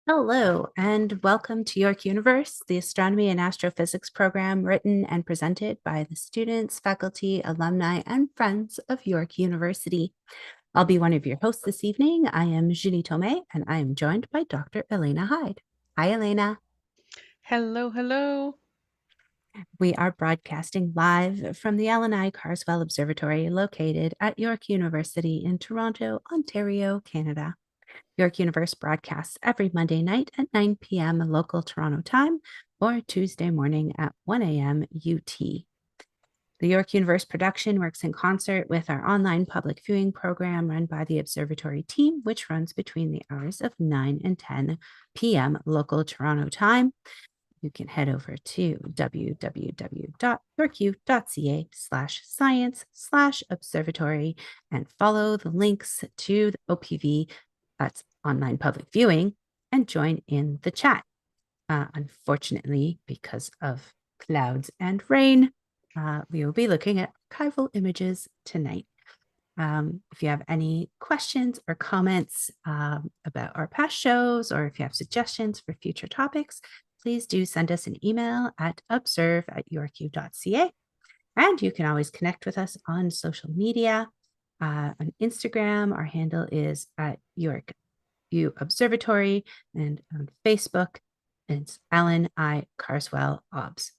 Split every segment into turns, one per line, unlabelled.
Hello, and welcome to York Universe, the astronomy and astrophysics program written and presented by the students, faculty, alumni, and friends of York University. I'll be one of your hosts this evening. I am Julie Tomei, and I am joined by Dr. Elena Hyde. Hi, Elena.
Hello, hello.
We are broadcasting live from the Allan Carswell Observatory located at York University in Toronto, Ontario, Canada. York Universe broadcasts every Monday night at 9 p.m. local Toronto time or Tuesday morning at 1 a.m. UT. The York Universe production works in concert with our online public viewing program run by the Observatory team, which runs between the hours of 9 and 10 p.m. local Toronto time. You can head over to www.yorku.ca/science/observatory and follow the links to the OPV, that's online public viewing, and join in the chat. Unfortunately, because of clouds and rain, we will be looking at archival images tonight. If you have any questions or comments about our past shows, or if you have suggestions for future topics, please do send us an email at observe@yorku.ca. And you can always connect with us on social media. On Instagram, our handle is at York U Observatory, and on Facebook, it's Allan I Carswell Obs.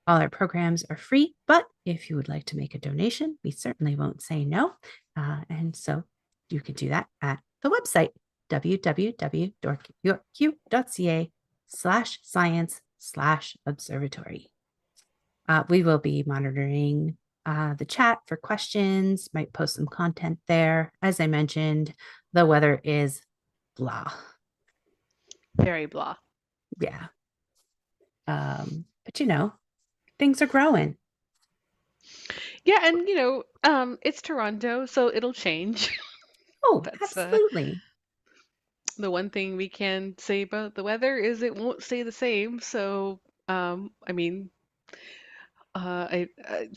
All our programs are free, but if you would like to make a donation, we certainly won't say no. And so you can do that at the website, www.yorku.ca/science/observatory. We will be monitoring the chat for questions, might post some content there. As I mentioned, the weather is blah.
Very blah.
Yeah. But things are growing.
Yeah, and it's Toronto, so it'll change.
Oh,
That's
absolutely.
the one thing we can say about the weather is it won't stay the same. So, I mean,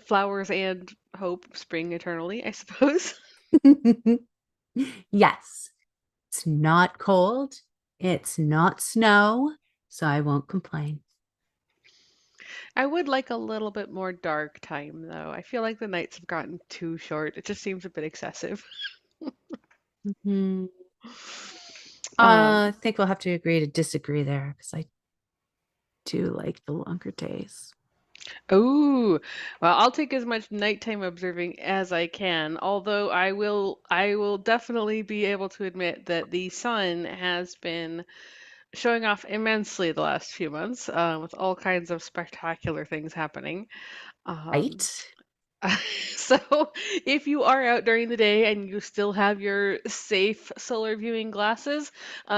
flowers and hope spring eternally, I suppose.
Yes, it's not cold. It's not snow, so I won't complain.
I would like a little bit more dark time, though. I feel like the nights have gotten too short. It just seems a bit excessive.
Mhm.
Um,
I think we'll have to agree to disagree there because I do like the longer days.
Oh, well, I'll take as much nighttime observing as I can, although I will definitely be able to admit that the sun has been showing off immensely the last few months, with all kinds of spectacular things happening. Um,
Right?
so if you are out during the day and you still have your safe solar viewing glasses,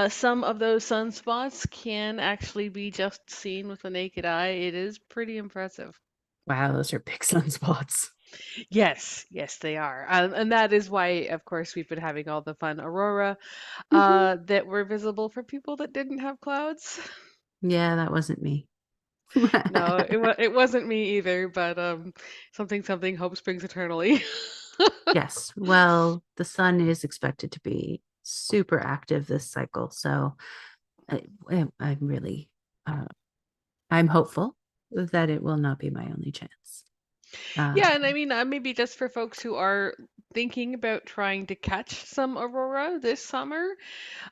some of those sunspots can actually be just seen with the naked eye. It is pretty impressive.
Wow, those are big sunspots.
Yes, yes, they are. And that is why, of course, we've been having all the fun aurora
Mhm.
that were visible for people that didn't have clouds.
Yeah, that wasn't me.
No, it wasn't me either, but something hope springs eternally.
Yes. Well, the sun is expected to be super active this cycle. So I'm really, uh, I'm hopeful that it will not be my only chance. Uh,
Yeah, and I mean, maybe just for folks who are thinking about trying to catch some aurora this summer,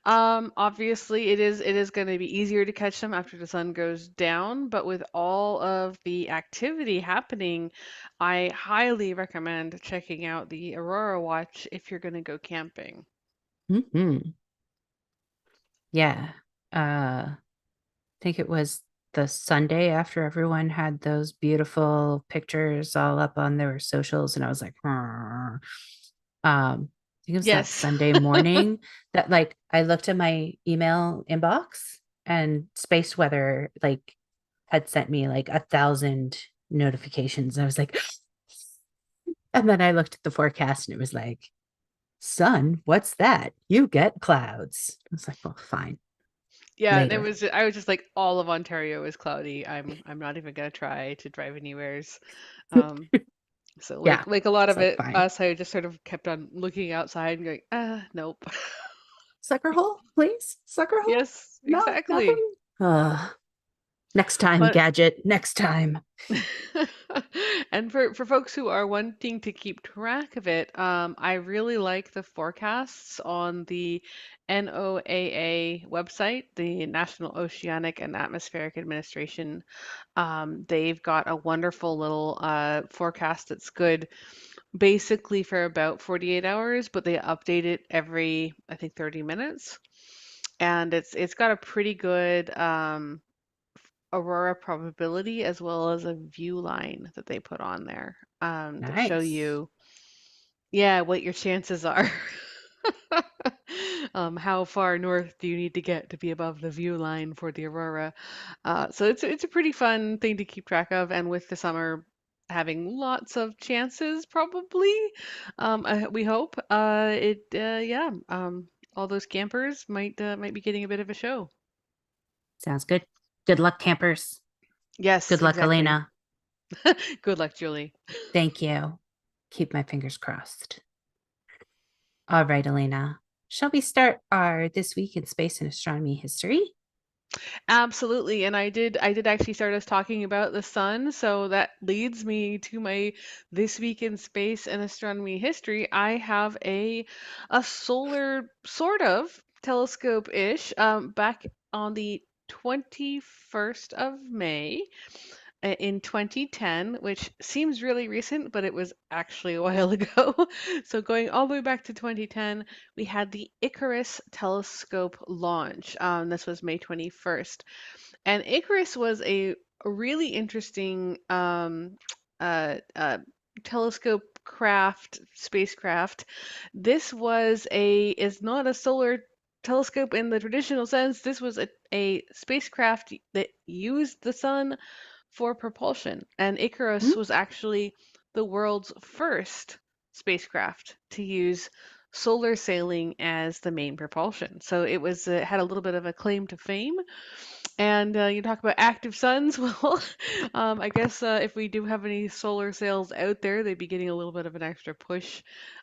obviously it is going to be easier to catch them after the sun goes down, but with all of the activity happening, I highly recommend checking out the Aurora Watch if you're going to go camping.
mhm. Yeah. I think it was the Sunday after everyone had those beautiful pictures all up on their socials, and I was like, "Arr." I think it was that
Yes.
Sunday morning that like I looked at my email inbox and space weather like had sent me like 1,000 notifications. I was like, and then I looked at the forecast and it was like, sun, what's that? You get clouds. I was like, well, fine,
Yeah, and
later.
I was just like all of Ontario is cloudy. I'm not even gonna try to drive anywheres. Um so
Yeah,
like a lot
it's
of
like,
it
fine.
us I just sort of kept on looking outside and going, nope.
Sucker hole, please. Sucker hole.
Yes.
No,
exactly.
nothing. Next time,
But
gadget. Next time.
and for folks who are wanting to keep track of it, I really like the forecasts on the NOAA website, the National Oceanic and Atmospheric Administration. They've got a wonderful little forecast that's good basically for about 48 hours, but they update it every, I think, 30 minutes. And it's got a pretty good aurora probability as well as a view line that they put on there that show
Nice.
you, yeah, what your chances are. How far north do you need to get to be above the view line for the aurora? So it's a pretty fun thing to keep track of, and with the summer having lots of chances, probably, we hope yeah, all those campers might be getting a bit of a show.
Sounds good. Good luck, campers.
Yes,
Good luck,
exactly.
Elena.
Good luck, Julie.
Thank you. Keep my fingers crossed. All right, Elena. Shall we start our This Week in Space and Astronomy history?
Absolutely. And I did actually start us talking about the sun, so that leads me to my This Week in Space and Astronomy history. I have a solar sort of telescope-ish back on the 21st of May in 2010, which seems really recent, but it was actually a while ago. So going all the way back to 2010, we had the Icarus telescope launch. This was May 21st. And Icarus was a really interesting telescope craft, spacecraft. This is not a solar telescope in the traditional sense. This was a spacecraft that used the sun for propulsion. And
Hmm?
Icarus was actually the world's first spacecraft to use solar sailing as the main propulsion. So it had a little bit of a claim to fame. And you talk about active suns. Well, I guess if we do have any solar sails out there, they'd be getting a little bit of an extra push.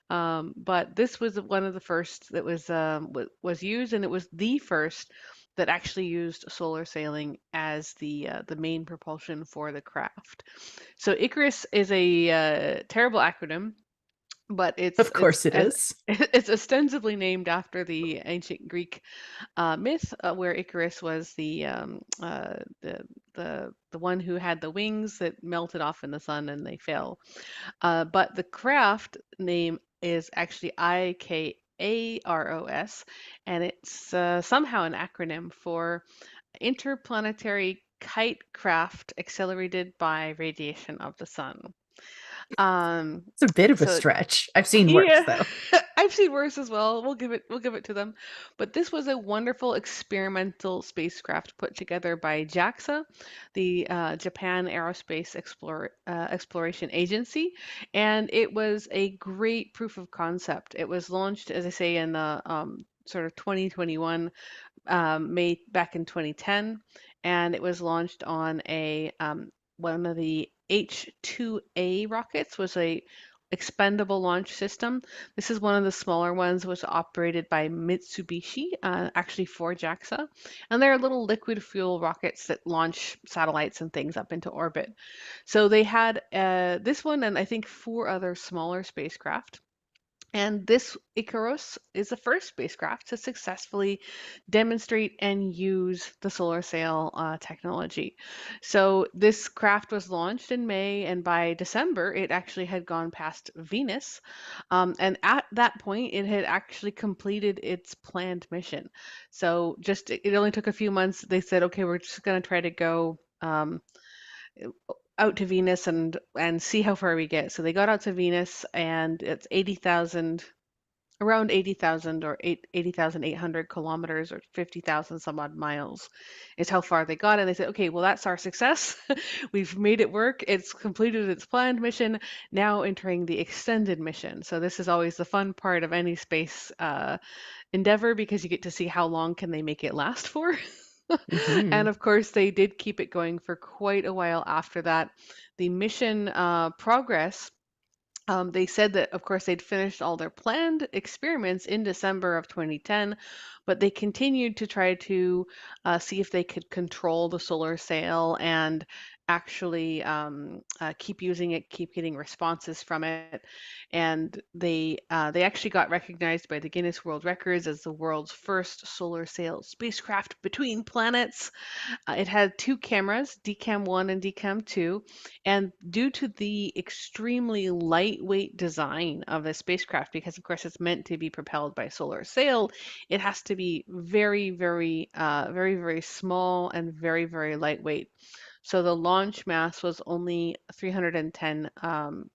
But this was one of the first that was used, and it was the first that actually used solar sailing as the main propulsion for the craft. So Icarus is a terrible acronym, but
Of course it is.
it's ostensibly named after the ancient Greek myth where Icarus was the one who had the wings that melted off in the sun and they fell. But the craft name is actually IKAROS, and it's somehow an acronym for Interplanetary Kite Craft Accelerated by Radiation of the Sun. Um,
It's a bit of a
so
stretch. I've seen worse,
yeah,
though.
I've seen worse as well. We'll give it to them. But this was a wonderful experimental spacecraft put together by JAXA, the Japan Aerospace Exploration Agency, and it was a great proof of concept. It was launched, as I say, in the sort of 2021 made back in 2010, and it was launched on a one of the H-2A rockets was a expendable launch system. This is one of the smaller ones, was operated by Mitsubishi, actually for JAXA, and they're little liquid fuel rockets that launch satellites and things up into orbit. So they had this one and I think four other smaller spacecraft. And this Icarus is the first spacecraft to successfully demonstrate and use the solar sail technology. So this craft was launched in May, and by December, it actually had gone past Venus. And at that point, it had actually completed its planned mission. So just it only took a few months. They said, okay, we're just going to try to go. Out to Venus and see how far we get. So they got out to Venus, and it's 80,000 around 80,000 or 80,800 kilometers or 50,000 some odd miles is how far they got. And they said, okay, well, that's our success. We've made it work. It's completed its planned mission, now entering the extended mission. So this is always the fun part of any space endeavor because you get to see how long can they make it last for. And
Hmm.
of course, they did keep it going for quite a while after that. The mission progress they said that, of course, they'd finished all their planned experiments in December of 2010, but they continued to try to see if they could control the solar sail and actually keep using it, keep getting responses from it. And they actually got recognized by the Guinness World Records as the world's first solar sail spacecraft between planets. It had two cameras, DCAM 1 and DCAM 2, and due to the extremely lightweight design of the spacecraft, because of course it's meant to be propelled by solar sail, it has to be very small and very lightweight. So the launch mass was only 310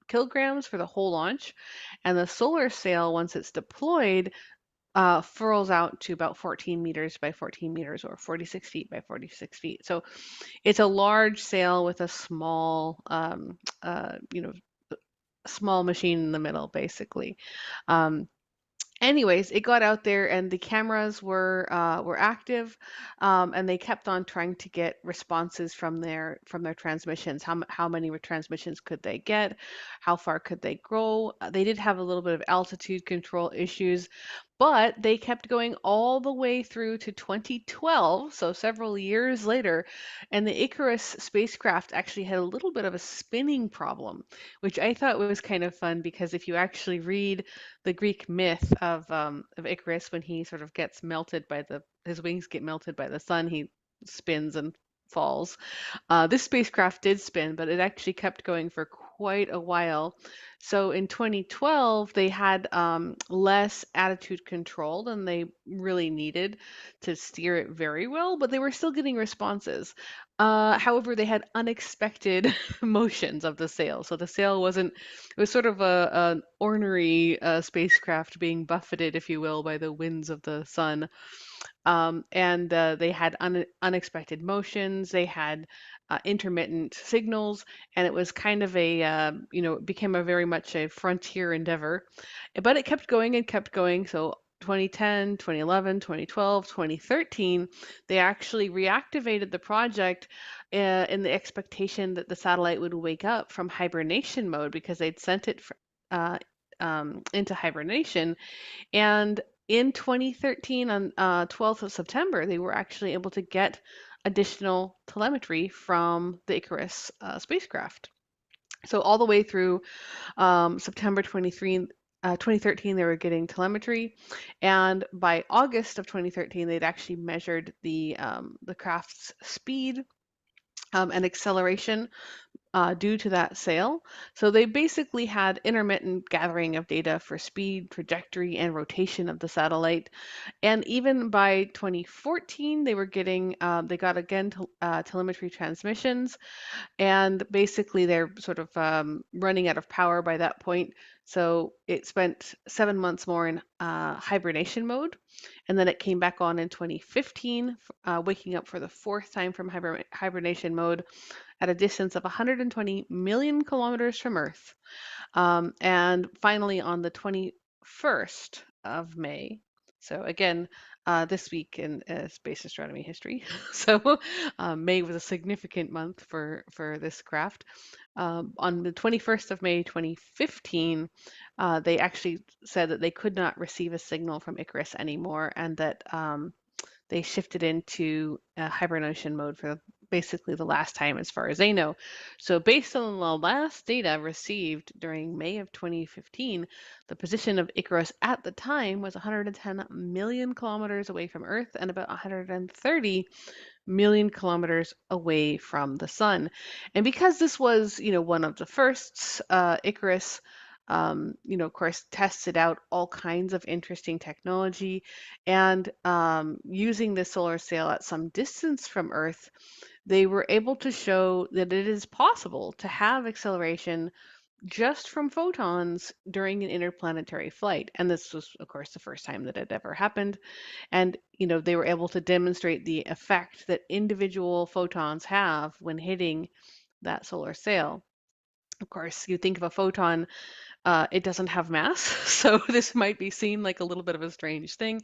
kilograms for the whole launch, and the solar sail, once it's deployed, furls out to about 14 meters by 14 meters or 46 feet by 46 feet. So it's a large sail with a small, small machine in the middle, basically. Um, Anyways, it got out there and the cameras were active, and they kept on trying to get responses from their transmissions. How many transmissions could they get? How far could they grow? They did have a little bit of altitude control issues, but they kept going all the way through to 2012, so several years later, and the Icarus spacecraft actually had a little bit of a spinning problem, which I thought was kind of fun because if you actually read the Greek myth of Icarus, when he sort of gets melted by his wings get melted by the sun, he spins and falls. This spacecraft did spin, but it actually kept going for quite a while. So in 2012, they had less attitude control than they really needed to steer it very well, but they were still getting responses. However, they had unexpected motions of the sail. So the sail wasn't, it was sort of an ornery spacecraft being buffeted, if you will, by the winds of the sun. And they had unexpected motions. They had intermittent signals, and it was kind of it became a very much a frontier endeavor. But it kept going and kept going. So 2010, 2011, 2012, 2013, they actually reactivated the project in the expectation that the satellite would wake up from hibernation mode because they'd sent it uh, into hibernation, and in 2013, on 12th of September, they were actually able to get additional telemetry from the Icarus spacecraft. So all the way through September 2013, they were getting telemetry, and by August of 2013, they'd actually measured the craft's speed and acceleration due to that sail. So they basically had intermittent gathering of data for speed, trajectory, and rotation of the satellite. And even by 2014, they got again telemetry transmissions, and basically they're sort of running out of power by that point. So it spent 7 months more in hibernation mode, and then it came back on in 2015, waking up for the fourth time from hibernation mode at a distance of 120 million kilometers from Earth. And finally, on the 21st of May, so again, this week in space astronomy history. So May was a significant month for this craft. On the 21st of May 2015, they actually said that they could not receive a signal from Icarus anymore, and that they shifted into hibernation mode for basically the last time as far as they know. So based on the last data received during May of 2015, the position of Icarus at the time was 110 million kilometers away from Earth and about 130 million kilometers away from the sun. And because this was, one of the firsts, Icarus, of course, tested out all kinds of interesting technology, and using the solar sail at some distance from Earth, they were able to show that it is possible to have acceleration just from photons during an interplanetary flight. And this was, of course, the first time that it ever happened. And, they were able to demonstrate the effect that individual photons have when hitting that solar sail. Of course, you think of a photon, it doesn't have mass, so this might be seen like a little bit of a strange thing.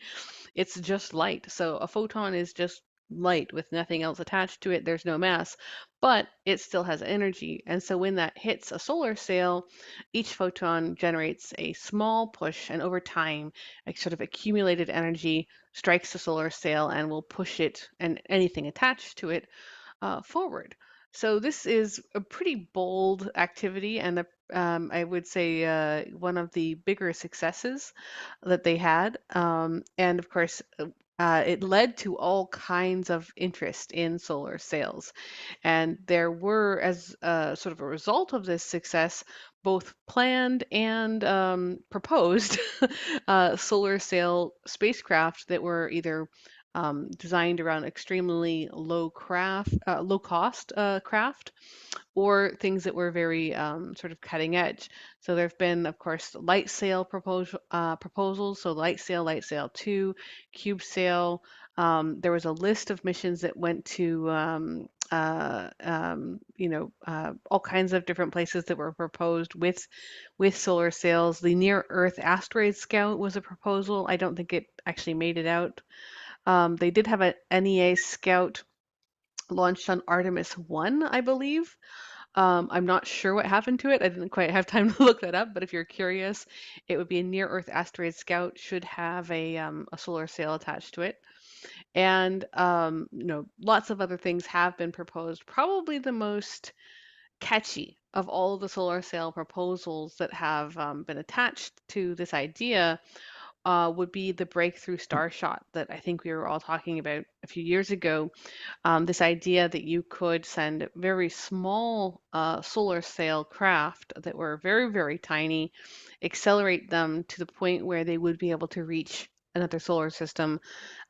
It's just light. So a photon is just light with nothing else attached to it. There's no mass, but it still has energy. And so when that hits a solar sail, each photon generates a small push, and over time, a sort of accumulated energy strikes the solar sail and will push it and anything attached to it forward. So this is a pretty bold activity, and I would say one of the bigger successes that they had. And of course, it led to all kinds of interest in solar sails. And there were, as sort of a result of this success, both planned and proposed solar sail spacecraft that were either designed around extremely low cost craft, or things that were very sort of cutting edge. So there have been, of course, proposals. So light sail 2, cube sail. There was a list of missions that went to all kinds of different places that were proposed with solar sails. The Near Earth Asteroid Scout was a proposal. I don't think it actually made it out. They did have an NEA Scout launched on Artemis 1, I believe. I'm not sure what happened to it. I didn't quite have time to look that up, but if you're curious, it would be a Near Earth Asteroid Scout, should have a solar sail attached to it. And lots of other things have been proposed. Probably the most catchy of all of the solar sail proposals that have been attached to this idea would be the breakthrough starshot that I think we were all talking about a few years ago. This idea that you could send very small solar sail craft that were very, very tiny, accelerate them to the point where they would be able to reach another solar system,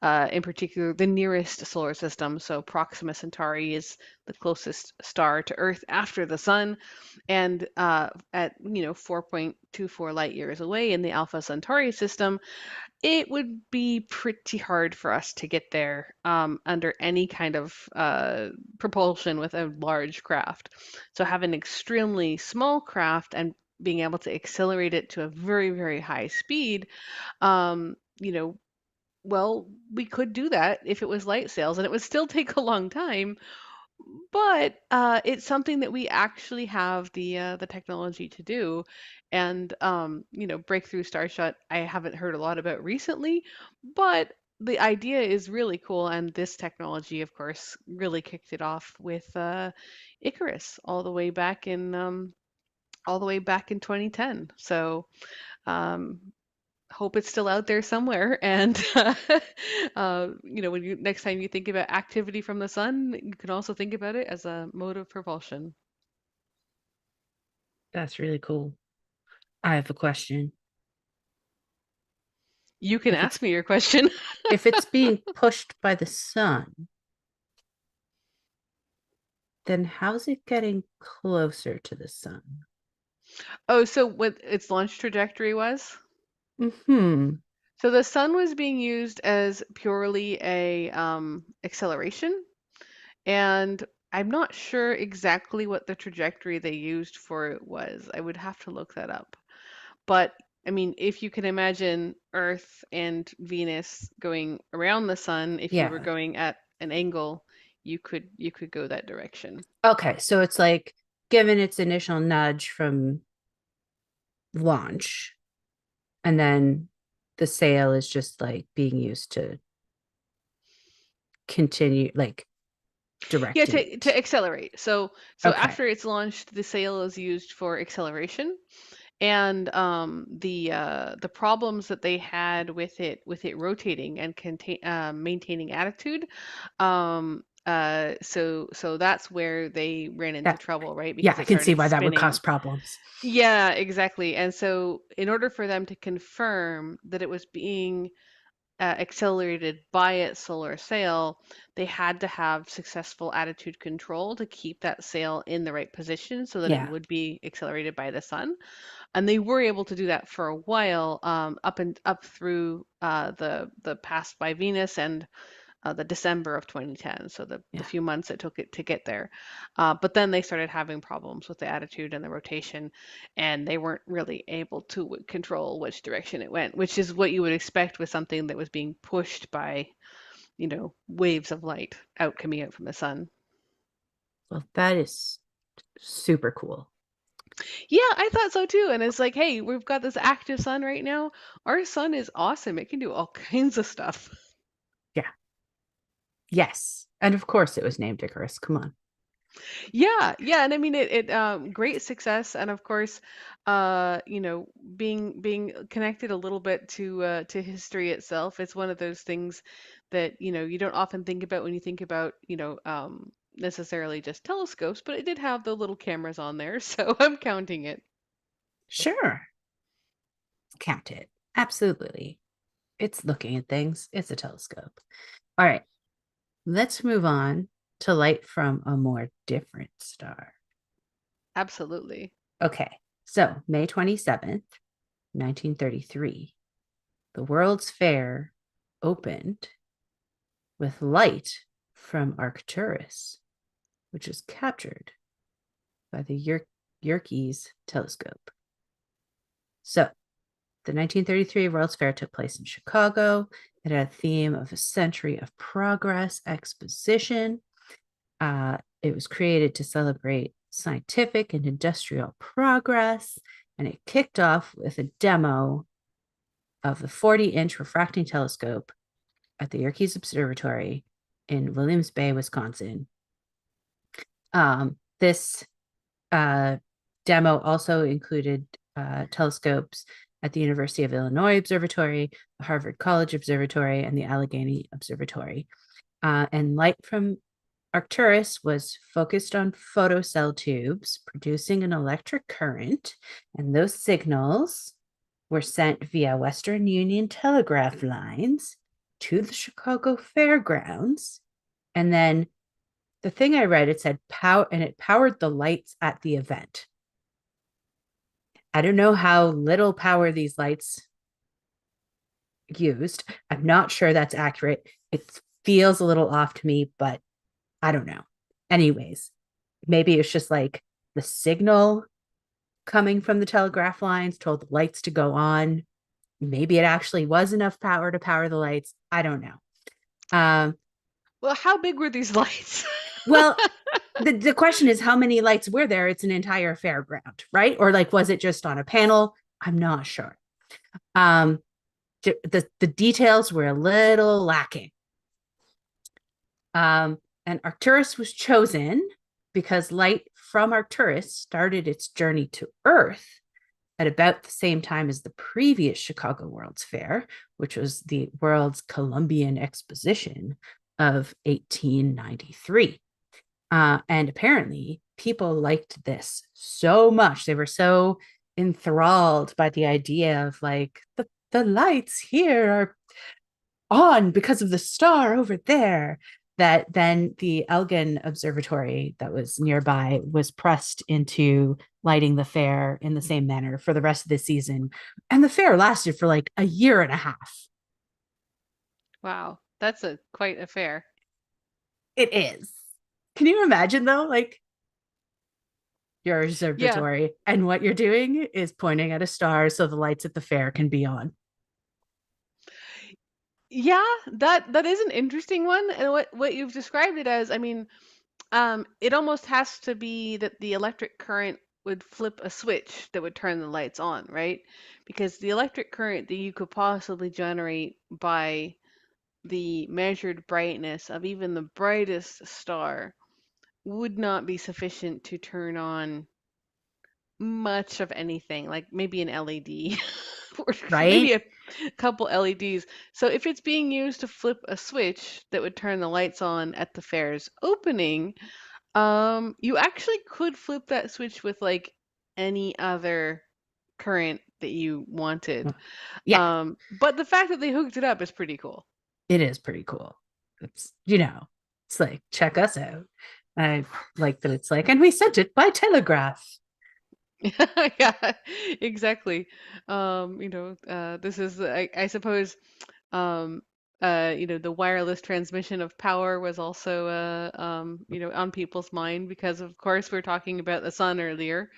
in particular the nearest solar system. So Proxima Centauri is the closest star to Earth after the Sun, and at 4.24 light years away in the Alpha Centauri system, it would be pretty hard for us to get there under any kind of propulsion with a large craft. So having an extremely small craft and being able to accelerate it to a very, very high speed, um, you know, well, we could do that if it was light sails, and it would still take a long time, but it's something that we actually have the technology to do. And breakthrough starshot, I haven't heard a lot about recently, but the idea is really cool. And this technology, of course, really kicked it off with Icarus all the way back in 2010. So um, hope it's still out there somewhere. And when you next time you think about activity from the sun, you can also think about it as a mode of propulsion.
That's really cool. I have a question.
You can
If it's
ask me your question.
if it's being pushed by the sun, then how's it getting closer to the sun?
Oh, so what its launch trajectory was?
Hmm.
So the sun was being used as purely a acceleration, and I'm not sure exactly what the trajectory they used for it was. I would have to look that up. But I mean, if you can imagine Earth and Venus going around the sun, if you were
Yeah.
going at an angle, you could go that direction.
Okay, so it's like given its initial nudge from launch, and then the sail is just like being used to continue, like
Yeah,
directing
to
it.
accelerate. So
Okay.
after it's launched, the sail is used for acceleration, and the problems that they had with it rotating and maintaining attitude, so that's where they ran into
That,
trouble, right?
yeah,
Because
I
it
can see
started
why that would cause
spinning.
problems.
Yeah, exactly. And so in order for them to confirm that it was being accelerated by its solar sail, they had to have successful attitude control to keep that sail in the right position so that it
Yeah.
would be accelerated by the sun. And they were able to do that for a while, up through the pass by Venus and the December of 2010, so the
Yeah.
few months it took it to get there. But then they started having problems with the attitude and the rotation, and they weren't really able to control which direction it went, which is what you would expect with something that was being pushed by, waves of light out coming out from the sun.
Well, that is super cool.
Yeah, I thought so too. And it's like, hey, we've got this active sun right now. Our sun is awesome. It can do all kinds of stuff.
Yeah. Yes. And of course it was named Icarus. Come on.
Yeah, yeah, and I mean it great success, and of course, being connected a little bit to history itself. It's one of those things that, you don't often think about when you think about, necessarily just telescopes, but it did have the little cameras on there, so I'm counting it.
Sure. Count it. Absolutely. It's looking at things. It's a telescope. All right. Let's move on to light from a more different star.
Absolutely.
Okay. So, May 27th, 1933, the World's Fair opened with light from Arcturus, which was captured by the Yerkes telescope. So, the 1933 World's Fair took place in Chicago. It had a theme of a century of progress exposition. It was created to celebrate scientific and industrial progress, and it kicked off with a demo of the 40-inch refracting telescope at the Yerkes Observatory in Williams Bay, Wisconsin. This demo also included telescopes at the University of Illinois Observatory, the Harvard College Observatory, and the Allegheny Observatory. And light from Arcturus was focused on photocell tubes producing an electric current, and those signals were sent via Western Union telegraph lines to the Chicago Fairgrounds. And then the thing I read, it said power, and it powered the lights at the event. I don't know how little power these lights used. I'm not sure that's accurate. It feels a little off to me, but I don't know. Anyways, maybe it's just like the signal coming from the telegraph lines told the lights to go on. Maybe it actually was enough power to power the lights. I don't know. Um,
Well, how big were these lights?
well, the question is how many lights were there? It's an entire fairground, right? Or like, was it just on a panel? I'm not sure. Um, the details were a little lacking. And Arcturus was chosen because light from Arcturus started its journey to Earth at about the same time as the previous Chicago World's Fair, which was the World's Columbian Exposition of 1893. And apparently, people liked this so much. They were so enthralled by the idea of like the lights here are on because of the star over there, that then the Elgin Observatory that was nearby was pressed into lighting the fair in the same manner for the rest of the season. And the fair lasted for like a year and a half.
Wow, that's a quite affair.
It is. Can you imagine though? Like your
Yeah.
observatory and what you're doing is pointing at a star so the lights at the fair can be on.
Yeah, that is an interesting one. And what you've described it as, I mean, it almost has to be that the electric current would flip a switch that would turn the lights on, right? Because the electric current that you could possibly generate by the measured brightness of even the brightest star would not be sufficient to turn on much of anything, like maybe an LED or maybe
Right.
a couple LEDs. So if it's being used to flip a switch that would turn the lights on at the fair's opening, you actually could flip that switch with like any other current that you wanted.
Yeah,
But the fact that they hooked it up is pretty cool.
it is pretty cool. It's, it's like, check us out. I like that it's like, and we sent it by telegraph.
Yeah, exactly. This is, I suppose, um, the wireless transmission of power was also, on people's mind because, of course, we are talking about the sun earlier,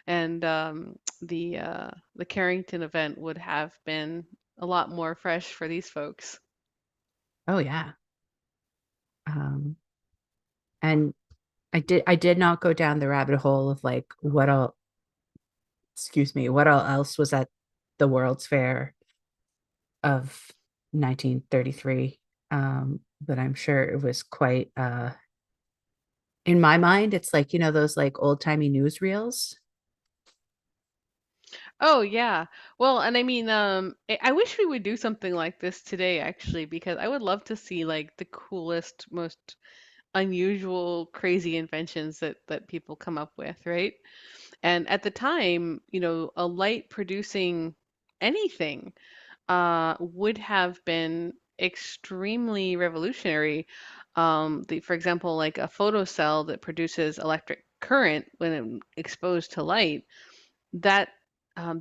and the Carrington event would have been a lot more fresh for these folks.
Oh, yeah. And I did not go down the rabbit hole of like what all, excuse me, what all else was at the World's Fair of 1933. But I'm sure it was quite in my mind, it's like, those like old-timey newsreels.
Oh yeah. Well, and I mean, I wish we would do something like this today, actually, because I would love to see like the coolest, most unusual, crazy inventions that people come up with, right? And at the time, a light producing anything would have been extremely revolutionary. For example, like a photocell that produces electric current when exposed to light, that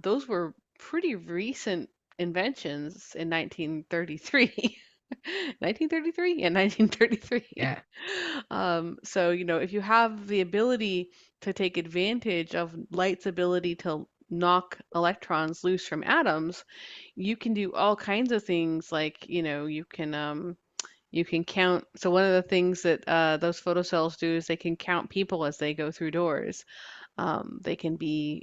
those were pretty recent inventions in 1933. 1933? Yeah, 1933.
Yeah.
So, if you have the ability to take advantage of light's ability to knock electrons loose from atoms, you can do all kinds of things like, you can count. So one of the things that those photocells do is they can count people as they go through doors. They can be,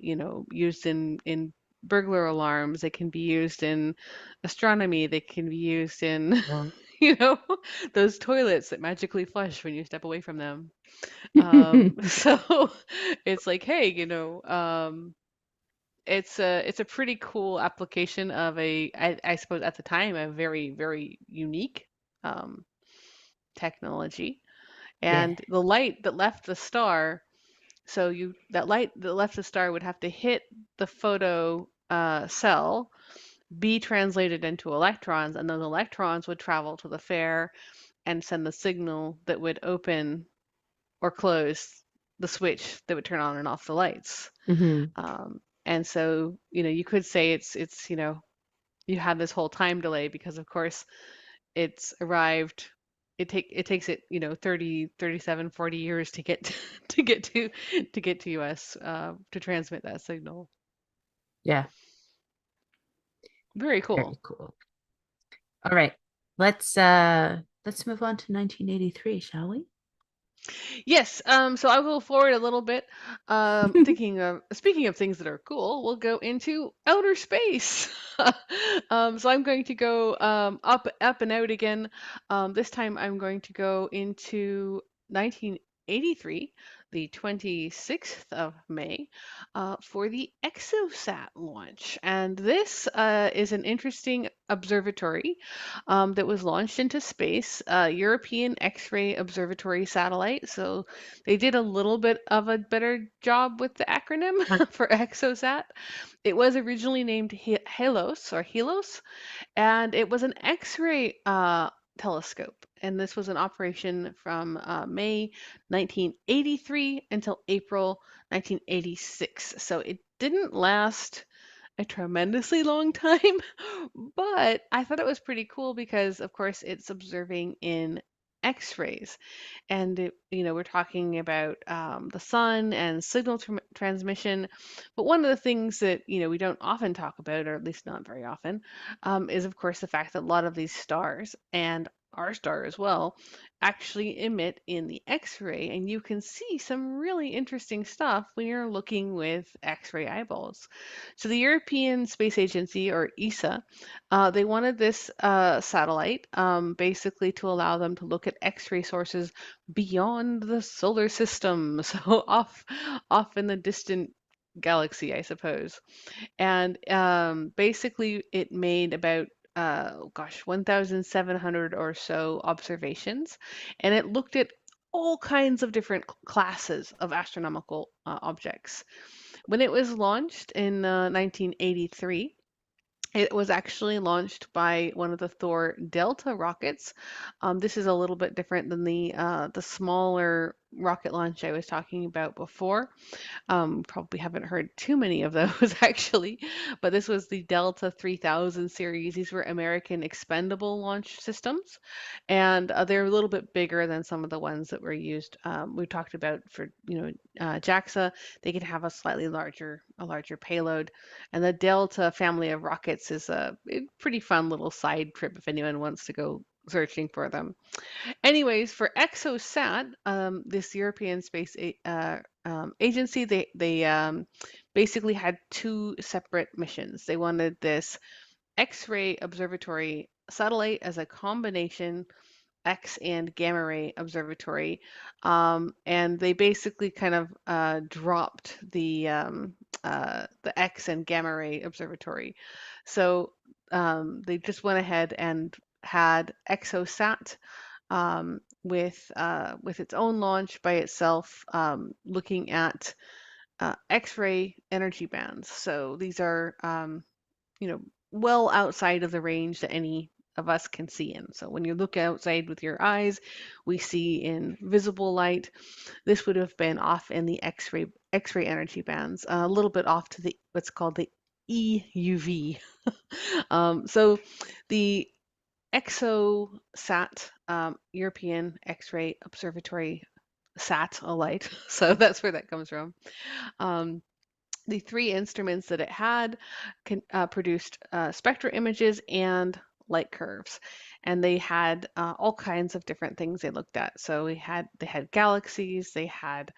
used in burglar alarms. They can be used in astronomy. They can be used in,
Well,
you know, those toilets that magically flush when you step away from them. So it's like, hey, it's a pretty cool application of I suppose at the time, a very, very unique um, technology.
yeah.
And the light that left the star, so that light that left the star would have to hit the photo cell, be translated into electrons, and those electrons would travel to the fair and send the signal that would open or close the switch that would turn on and off the lights.
Hmm.
And so, you could say you had this whole time delay because, of course, it's arrived. It takes it 30, 37, 40 years to get to get to US to transmit that signal.
Yeah.
Very
Very
cool.
cool. All right. Let's move on to 1983, shall we?
Yes, so I will forward a little bit. Thinking of Speaking of things that are cool, we'll go into outer space. So I'm going to go up and out again. This time I'm going to go into 1983, the 26th of May, for the ExoSat launch. And this is an interesting observatory that was launched into space, European X-ray Observatory satellite. So they did a little bit of a better job with the acronym for ExoSat. It was originally named Helos, and it was an X-ray telescope. And this was an operation from May 1983 until April 1986. So it didn't last a tremendously long time, but I thought it was pretty cool because, of course, it's observing in X-rays, and we're talking about the sun and signal transmission. But one of the things that we don't often talk about, or at least not very often, is of course the fact that a lot of these stars and our star as well actually emit in the X-ray, and you can see some really interesting stuff when you're looking with X-ray eyeballs. So the European Space Agency, or ESA, they wanted this satellite basically to allow them to look at X-ray sources beyond the solar system, so off in the distant galaxy, I suppose. And basically, it made about 1,700 or so observations, and it looked at all kinds of different classes of astronomical objects. When it was launched in 1983, it was actually launched by one of the Thor Delta rockets. This is a little bit different than the smaller rocket launch I was talking about before. Probably haven't heard too many of those actually, but this was the Delta 3000 series. These were American expendable launch systems, and they're a little bit bigger than some of the ones that were used. We talked about for JAXA. They can have a larger payload, and the Delta family of rockets is a pretty fun little side trip if anyone wants to go searching for them. Anyways, for Exosat, this European Space Agency, they basically had two separate missions. They wanted this X-ray observatory satellite as a combination X and gamma ray observatory, and they basically kind of dropped the X and gamma ray observatory. So they just went ahead and had Exosat with its own launch by itself, looking at X-ray energy bands. So these are you know, well outside of the range that any of us can see in. So when you look outside with your eyes, we see in visible light. This would have been off in the X-ray energy bands, a little bit off to the what's called the EUV. So the EXOSAT, European X-ray Observatory satellite. So that's where that comes from. Um, the three instruments that it had produced spectra images and light curves, and they had all kinds of different things they looked at. So they had galaxies, they had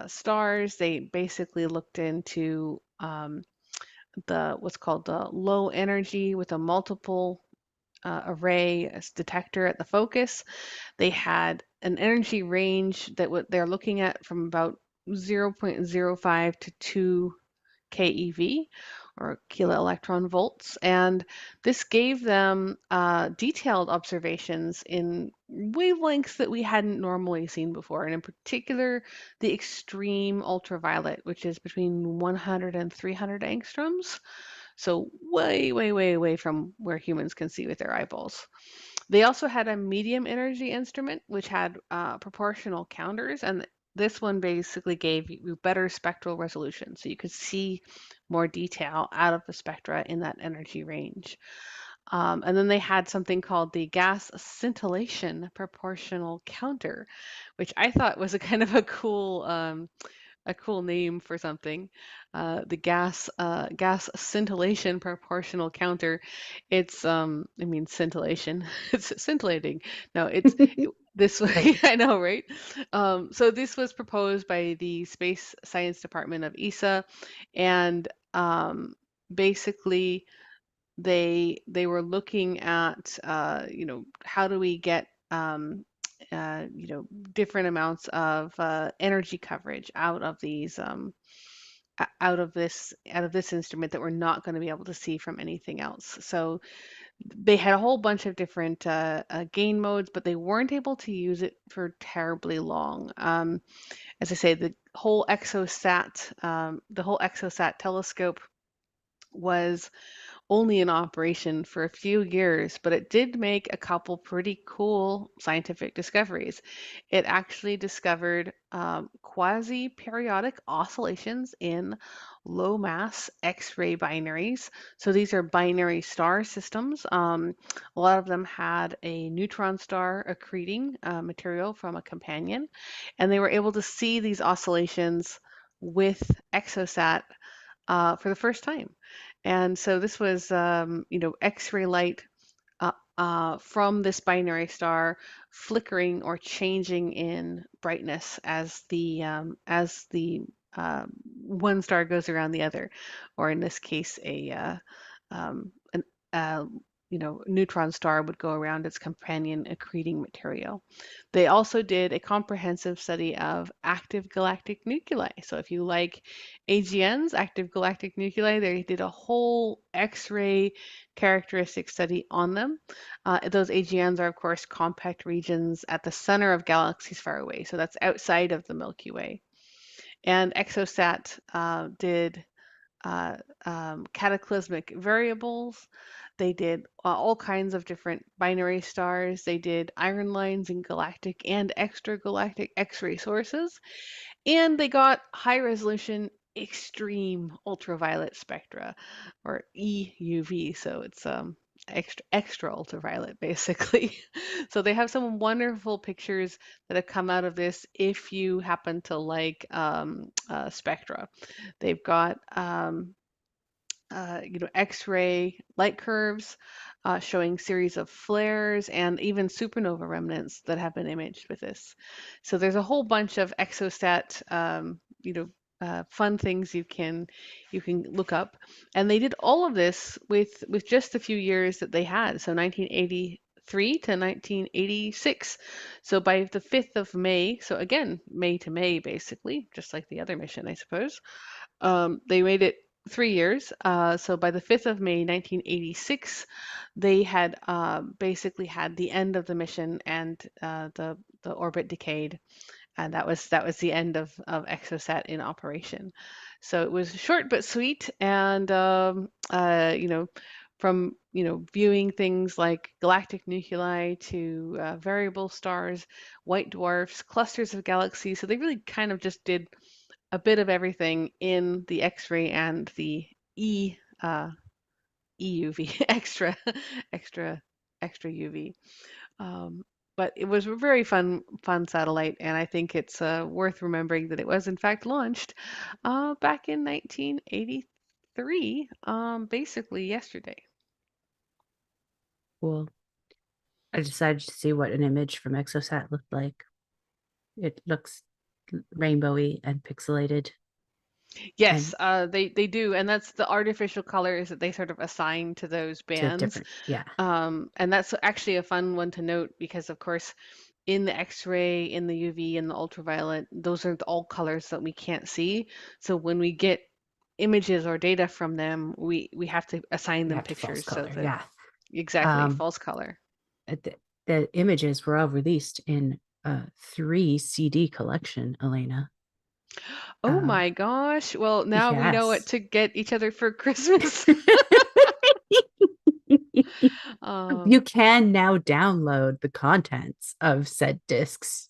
stars. They basically looked into the what's called the low energy with a multiple array detector at the focus. They had an energy range that what they're looking at from about 0.05 to 2 keV or kilo electron volts. And this gave them detailed observations in wavelengths that we hadn't normally seen before, and in particular, the extreme ultraviolet, which is between 100 and 300 angstroms. So way, way, way away from where humans can see with their eyeballs. They also had a medium energy instrument, which had proportional counters, and this one basically gave you better spectral resolution, so you could see more detail out of the spectra in that energy range. And then they had something called the gas scintillation proportional counter, which I thought was a kind of a cool name for something. The gas scintillation proportional counter. It's I mean scintillation. It's scintillating. No, this
Right.
I know, right? So this was proposed by the Space Science Department of ESA, and basically they were looking at how do we get different amounts of energy coverage out of these out of this instrument that we're not going to be able to see from anything else. So they had a whole bunch of different gain modes, but they weren't able to use it for terribly long. As I say, the whole exosat telescope was only in operation for a few years, but it did make a couple pretty cool scientific discoveries. It actually discovered quasi-periodic oscillations in low mass X-ray binaries. So these are binary star systems. A lot of them had a neutron star accreting material from a companion, and they were able to see these oscillations with Exosat for the first time. And so this was, X-ray light from this binary star flickering or changing in brightness as the one star goes around the other, or in this case, an uh, neutron star would go around its companion accreting material. They also did a comprehensive study of active galactic nuclei. So if you like AGNs, active galactic nuclei, they did a whole X-ray characteristic study on them. Those AGNs are, of course, compact regions at the center of galaxies far away. So that's outside of the Milky Way. And Exosat did cataclysmic variables. They did all kinds of different binary stars. They did iron lines in galactic and extragalactic X-ray sources. And they got high resolution extreme ultraviolet spectra, or EUV. So it's extra ultraviolet basically. So they have some wonderful pictures that have come out of this if you happen to like spectra. They've got X-ray light curves, showing series of flares and even supernova remnants that have been imaged with this. So there's a whole bunch of exostat, fun things you can look up, and they did all of this with just the few years that they had. So 1983 to 1986. So by the 5th of May, so again, May to May, basically, just like the other mission, I suppose. They made it 3 years. So by the 5th of May, 1986, they had basically had the end of the mission, and the orbit decayed, and that was the end of Exosat in operation. So it was short but sweet, and from viewing things like galactic nuclei to variable stars, white dwarfs, clusters of galaxies. So they really kind of just did a bit of everything in the X-ray and the E EUV extra extra UV. Um, but it was a very fun satellite, and I think it's worth remembering that it was in fact launched back in 1983, basically yesterday.
Cool. I decided to see what an image from Exosat looked like. It looks rainbowy and pixelated
Yes,
and
they do, and that's the artificial colors that they sort of assign to those
to
bands.
different, yeah.
And that's actually a fun one to note because, of course, in the X-ray, in the UV, and the ultraviolet, those are all colors that we can't see. So when we get images or data from them, we have to assign
You
them
have to false
pictures so
color,
that
yeah.
exactly
Um,
false color.
the images were all released in a 3 CD collection, Elena.
Oh
Uh,
my gosh. Well, now we know what
yes.
to get each other for Christmas. Um,
You can now download the contents of said discs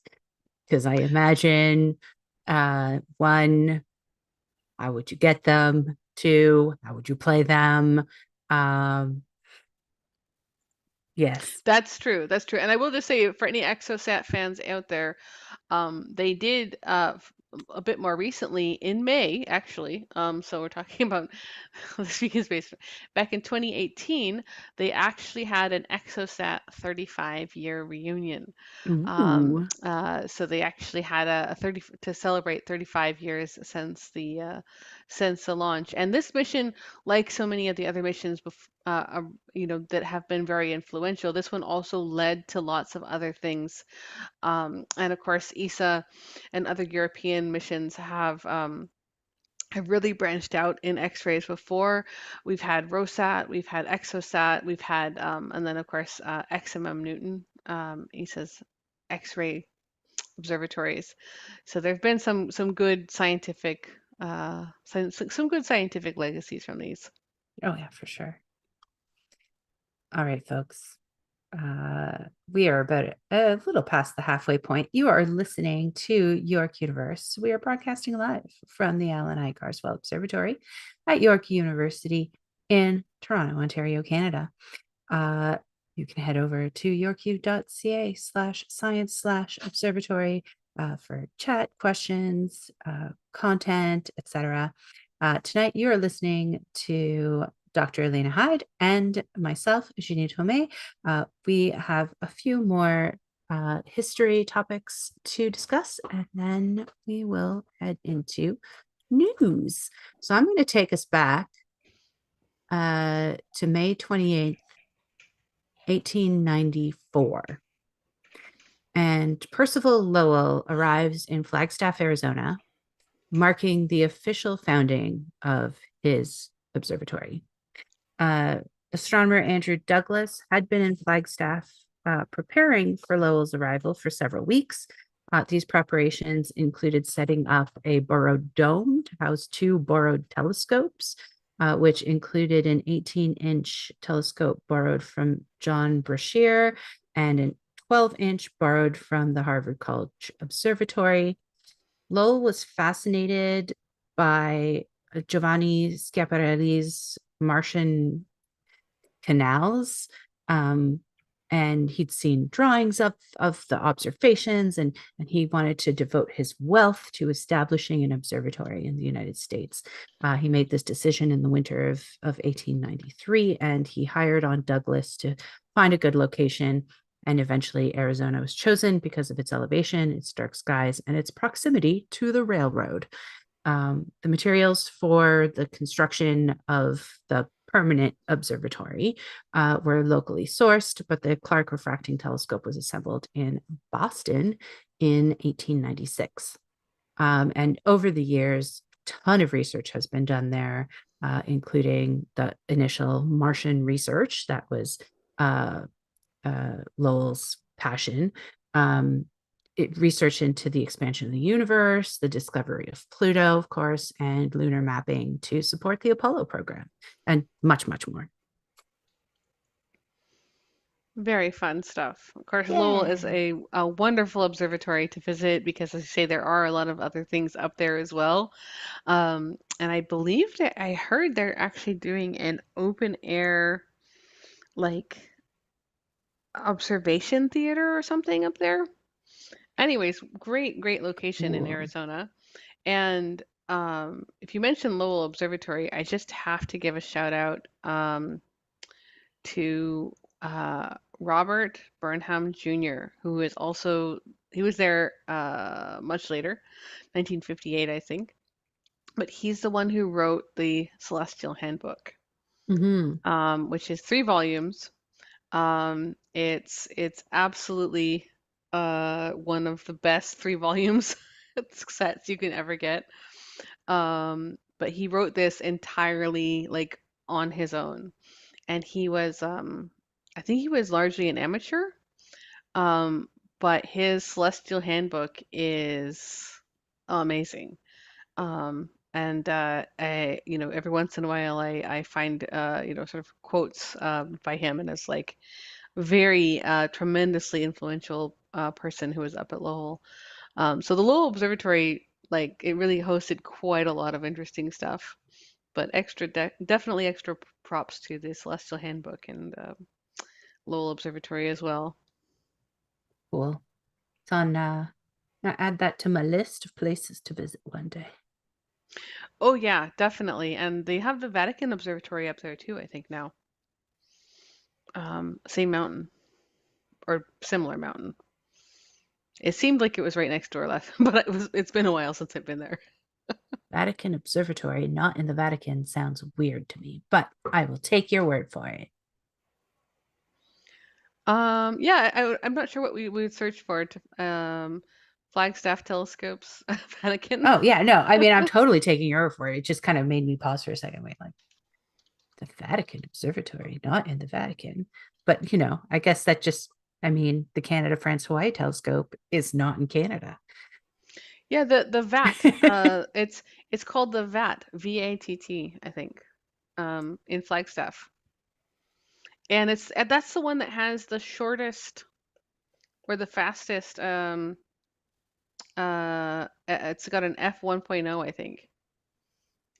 because I imagine one, how would you get them? Two, how would you play them? Um, yes.
that's true. That's true. And I will just say for any Exosat fans out there, they did a bit more recently in May, actually. So we're talking about this week is based back in 2018. They actually had an Exosat 35-year reunion.
Ooh.
So they actually had a 30 to celebrate 35 years since the launch. And this mission, like so many of the other missions, that have been very influential, this one also led to lots of other things. And of course, ESA and other European missions have really branched out in X-rays before. We've had ROSAT, we've had EXOSAT, we've had, and then of course, XMM Newton, ESA's X-ray observatories. So there have been some good some good scientific legacies from these.
Oh, yeah, for sure. All right, folks. We are about a little past the halfway point. You are listening to York Universe. We are broadcasting live from the Allan I. Carswell Observatory at York University in Toronto, Ontario, Canada. You can head over to yorku.ca/science/observatory for chat, questions, content, etc. Tonight, you are listening to Dr. Elena Hyde and myself, Jeannie Tomei. We have a few more history topics to discuss, and then we will head into news. So I'm going to take us back to May 28th, 1894. And Percival Lowell arrives in Flagstaff, Arizona, marking the official founding of his observatory. Uh, Astronomer Andrew Douglas had been in Flagstaff preparing for Lowell's arrival for several weeks. These preparations included setting up a borrowed dome to house 2 borrowed telescopes, which included an 18-inch telescope borrowed from John Brashear and an 12-inch borrowed from the Harvard College Observatory. Lowell was fascinated by Giovanni Schiaparelli's Martian canals, um, and he'd seen drawings of the observations, and he wanted to devote his wealth to establishing an observatory in the United States. He made this decision in the winter of 1893, and he hired on Douglas to find a good location. And eventually, Arizona was chosen because of its elevation, its dark skies, and its proximity to the railroad. The materials for the construction of the permanent observatory were locally sourced, but the Clark Refracting Telescope was assembled in Boston in 1896. And over the years, a ton of research has been done there, including the initial Martian research that was uh, Lowell's passion. It research into the expansion of the universe, the discovery of Pluto, of course, and lunar mapping to support the Apollo program, and much, much more.
Very fun stuff. Of course, Lowell is
Yeah.
a wonderful observatory to visit because, as you say, there are a lot of other things up there as well. And I believe that I heard they're actually doing an open air, like, observation theater or something up there. Anyways, great location in
Cool.
Arizona. And if you mention Lowell Observatory, I just have to give a shout out to Robert Burnham Jr., who is also he was there much later, 1958, I think. But he's the one who wrote the Celestial Handbook,
Mm-hmm.
which is 3 volumes. It's absolutely one of the best 3 volumes sets you can ever get. But he wrote this entirely like on his own, and he was I think he was largely an amateur. Um, but his Celestial Handbook is amazing. And every once in a while I find sort of quotes by him, and it's like very tremendously influential person who was up at Lowell. So the Lowell Observatory, like, it really hosted quite a lot of interesting stuff. But definitely extra props to the Celestial Handbook and Lowell Observatory as well.
Cool. It's on. I'll add that to my list of places to visit one day.
Oh yeah, definitely. And they have the Vatican Observatory up there too, I think now. Same mountain or similar mountain. It seemed like it was right next door last, but it's been a while since I've been there.
Vatican Observatory, not in the Vatican, sounds weird to me, but I will take your word for it.
Yeah, I'm not sure what we would search for to Flagstaff telescopes, Vatican.
Oh yeah, no, I mean I'm totally taking your word for it. It just kind of made me pause for a second. Wait, like the Vatican Observatory, not in the Vatican, but I guess that just, I mean, the Canada France Hawaii telescope is not in Canada.
Yeah, the VAT. It's called the VAT, VATT, I think, in Flagstaff. And that's the one that has the shortest or the fastest it's got an f 1.0, I think.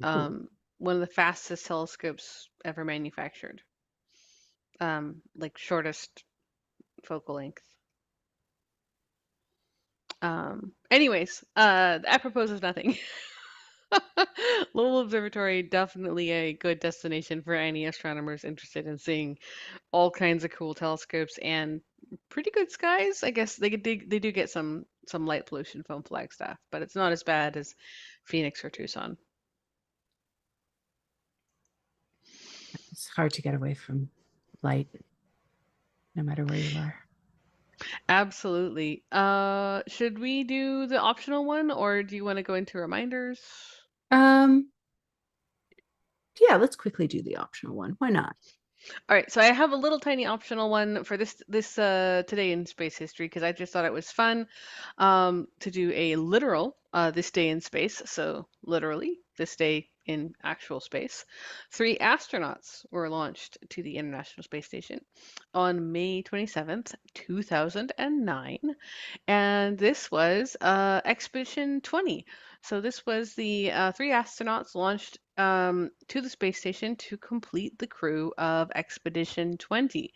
Ooh,
One of the fastest telescopes ever manufactured. Like shortest focal length. Anyways, apropos of nothing. Lowell Observatory, definitely a good destination for any astronomers interested in seeing all kinds of cool telescopes and pretty good skies. I guess they do get some light pollution from Flagstaff, but it's not as bad as Phoenix or Tucson.
it's hard to get away from light, no matter where you are.
Absolutely. Should we do the optional one, or do you want to go into reminders?
Um, yeah, let's quickly do the optional one. Why not?
All right, so I have a little tiny optional one for this today in space history because I just thought it was fun to do a literal this day in space. So literally this day in actual space, 3 astronauts were launched to the International Space Station on May 27th, 2009, and this was Expedition 20. So this was the 3 astronauts launched to the space station to complete the crew of Expedition 20.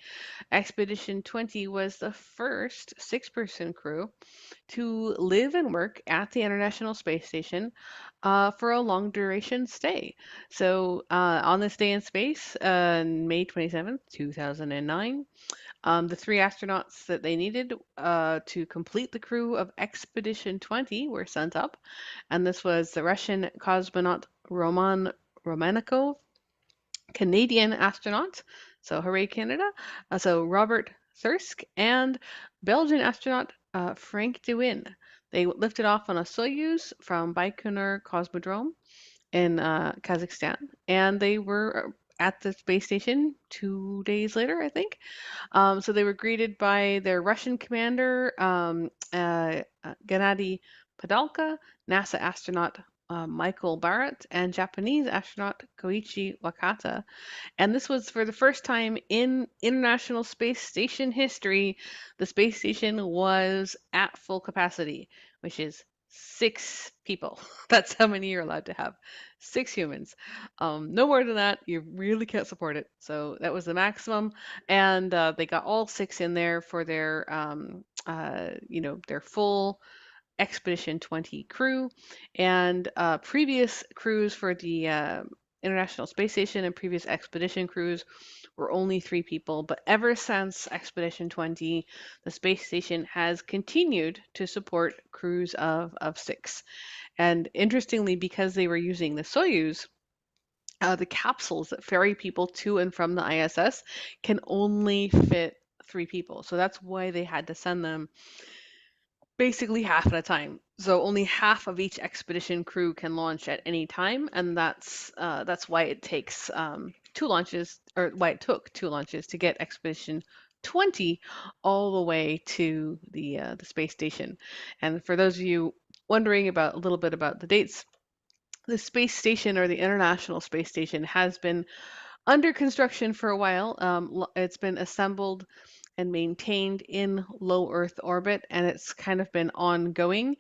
Expedition 20 was the first six-person crew to live and work at the International Space Station for a long duration stay. So, on this day in space, May 27th, 2009, the three astronauts that they needed to complete the crew of Expedition 20 were sent up, and this was the Russian cosmonaut Roman Romanikov, Canadian astronaut, so hooray Canada, so Robert Thirsk, and Belgian astronaut Frank de Win. They lifted off on a Soyuz from Baikonur Cosmodrome in Kazakhstan, and they were at the space station 2 days later, I think. So they were greeted by their Russian commander, Gennady Padalka, NASA astronaut Michael Barrett, and Japanese astronaut Koichi Wakata. And this was for the first time in International Space Station history. The space station was at full capacity, which is six people. That's how many you're allowed to have. Six humans. No more than that. You really can't support it. So that was the maximum. And they got all six in there for their, their full Expedition 20 crew, and previous crews for the International Space Station and previous expedition crews were only three people. But ever since Expedition 20, the space station has continued to support crews of six. And interestingly, because they were using the Soyuz, the capsules that ferry people to and from the ISS can only fit three people. So that's why they had to send them basically half at a time. So only half of each expedition crew can launch at any time, and that's why it takes two launches, or why it took two launches to get Expedition 20 all the way to the space station. And for those of you wondering about a little bit about the dates, the space station or the International Space Station has been under construction for a while. It's been assembled and maintained in low Earth orbit, and it's kind of been ongoing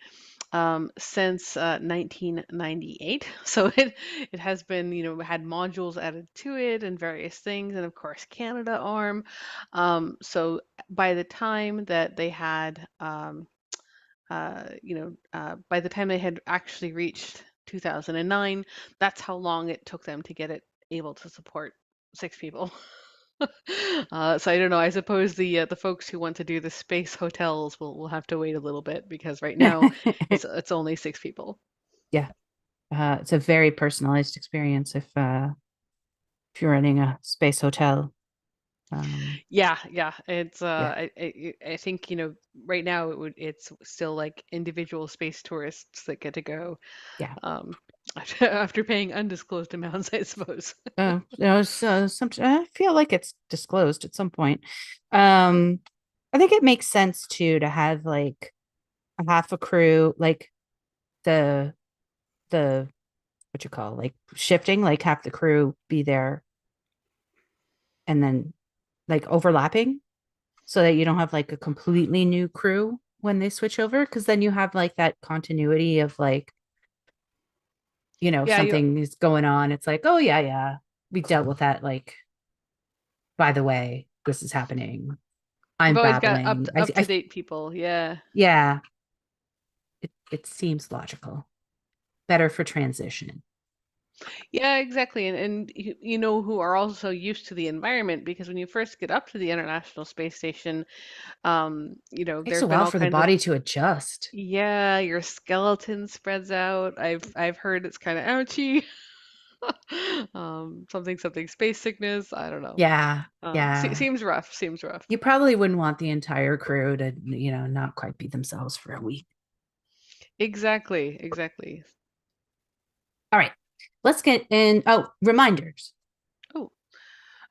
since 1998. So it has been, had modules added to it and various things, and of course Canada arm. So by the time that they had, by the time they had actually reached 2009, that's how long it took them to get it able to support six people. So I don't know. I suppose the folks who want to do the space hotels will have to wait a little bit because right now it's only six people.
Yeah. It's a very personalized experience if you're running a space hotel.
Yeah, yeah. It's
Yeah,
I think right now it's still like individual space tourists that get to go
yeah.
after paying undisclosed amounts, I suppose.
Some I feel like it's disclosed at some point. Um, I think it makes sense too to have like a half a crew, like the the what you call like shifting, like have the crew be there and then like overlapping so that you don't have like a completely new crew when they switch over because then you have like that continuity of like
Yeah,
something is going on. It's like, oh yeah, yeah, we dealt with that. Like, by the way, this is happening.
you've
I'm
always got up
babbling.
to, up to date people. Yeah.
Yeah, it seems logical, better for transition.
Yeah, exactly. And who are also used to the environment because when you first get up to the International Space Station,
Takes
there's
a
been
while
all
for the
kinds of,
body to adjust.
yeah, your skeleton spreads out. I've heard it's kind of ouchy. Something space sickness. I don't know.
Yeah, yeah.
Seems rough. Seems rough.
You probably wouldn't want the entire crew to, not quite be themselves for a week.
Exactly. Exactly.
All right, let's get in. Oh, reminders.
Oh,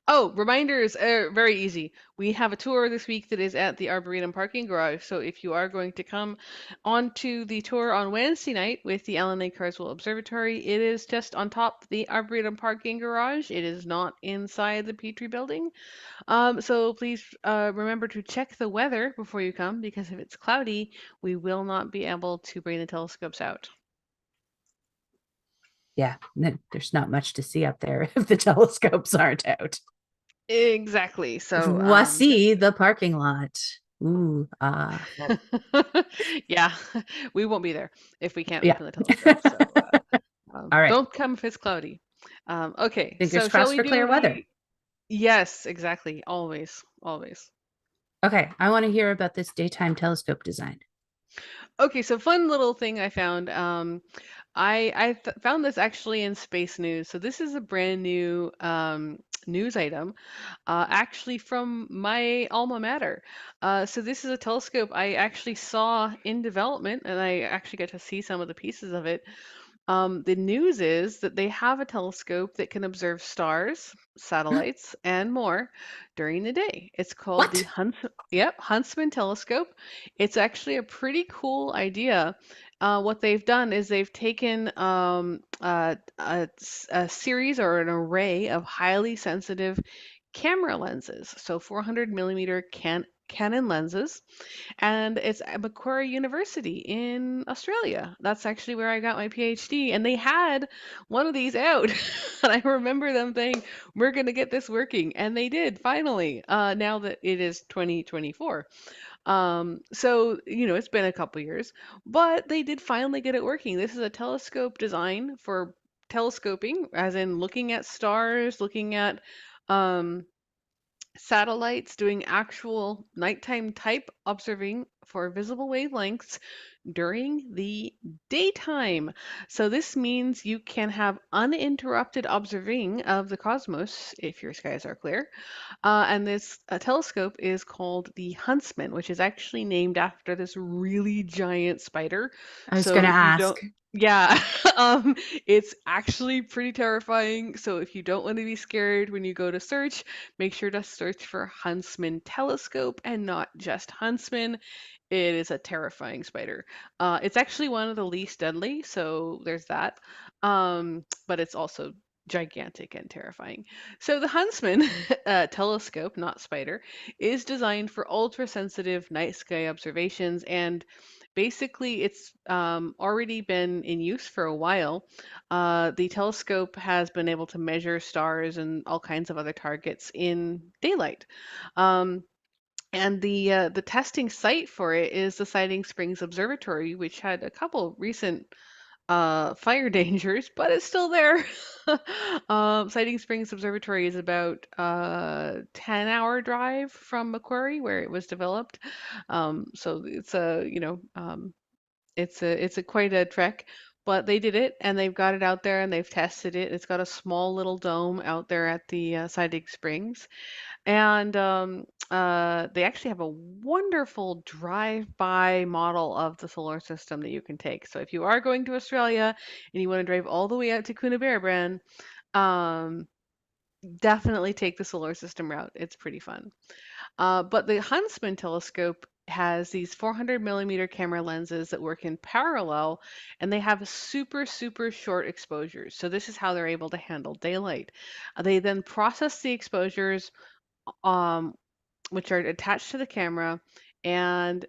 Oh, reminders are very easy. We have a tour this week that is at the Arboretum parking garage. So if you are going to come onto the tour on Wednesday night with the Allan Carswell Observatory, it is just on top of the Arboretum parking garage. It is not inside the Petrie building. So please remember to check the weather before you come because if it's cloudy, we will not be able to bring the telescopes out.
Yeah, there's not much to see up there if the telescopes aren't out.
Exactly. So,
Voici the parking lot. Ooh,
yeah, we won't be there if we can't
yeah.
open the telescope. So,
All right.
don't come if it's cloudy. Okay,
Fingers
so shall
crossed
we
for
do
clear weather.
the? Yes, exactly. Always, always.
Okay, I want to hear about this daytime telescope design.
Okay, so fun little thing I found. I found this actually in Space News. So this is a brand new news item, actually from my alma mater. So this is a telescope I actually saw in development, and I actually got to see some of the pieces of it. The news is that they have a telescope that can observe stars, satellites, and more during the day. It's called the
What?
Huntsman telescope. It's actually a pretty cool idea. What they've done is they've taken a series or an array of highly sensitive camera lenses, so 400 millimeter Canon lenses, and it's at Macquarie University in Australia. That's actually where I got my PhD, and they had one of these out, and I remember them saying, "We're going to get this working," and they did finally. Now that it is 2024, so it's been a couple years, but they did finally get it working. This is a telescope design for telescoping, as in looking at stars, looking at um, satellites, doing actual nighttime type observing for visible wavelengths during the daytime. So this means you can have uninterrupted observing of the cosmos if your skies are clear. And this telescope is called the Huntsman, which is actually named after this really giant spider.
I was
So
going to
if you don't,
ask.
yeah, um, it's actually pretty terrifying. So if you don't want to be scared when you go to search, make sure to search for Huntsman telescope and not just Huntsman. It is a terrifying spider. It's actually one of the least deadly, so there's that. But it's also gigantic and terrifying. So the Huntsman telescope, not spider, is designed for ultra-sensitive night sky observations, and basically it's already been in use for a while. The telescope has been able to measure stars and all kinds of other targets in daylight. Um, and the testing site for it is the Siding Springs Observatory, which had a couple recent fire dangers, but it's still there. Siding Springs Observatory is about 10-hour drive from Macquarie, where it was developed. So it's a quite a trek, but they did it and they've got it out there and they've tested it. It's got a small little dome out there at the Siding Springs, and they actually have a wonderful drive-by model of the solar system that you can take. So if you are going to Australia and you want to drive all the way out to Coonabarabran, um, definitely take the solar system route. It's pretty fun. But the Huntsman telescope has these 400 millimeter camera lenses that work in parallel, and they have super, super short exposures. So this is how they're able to handle daylight. They then process the exposures, um, which are attached to the camera. And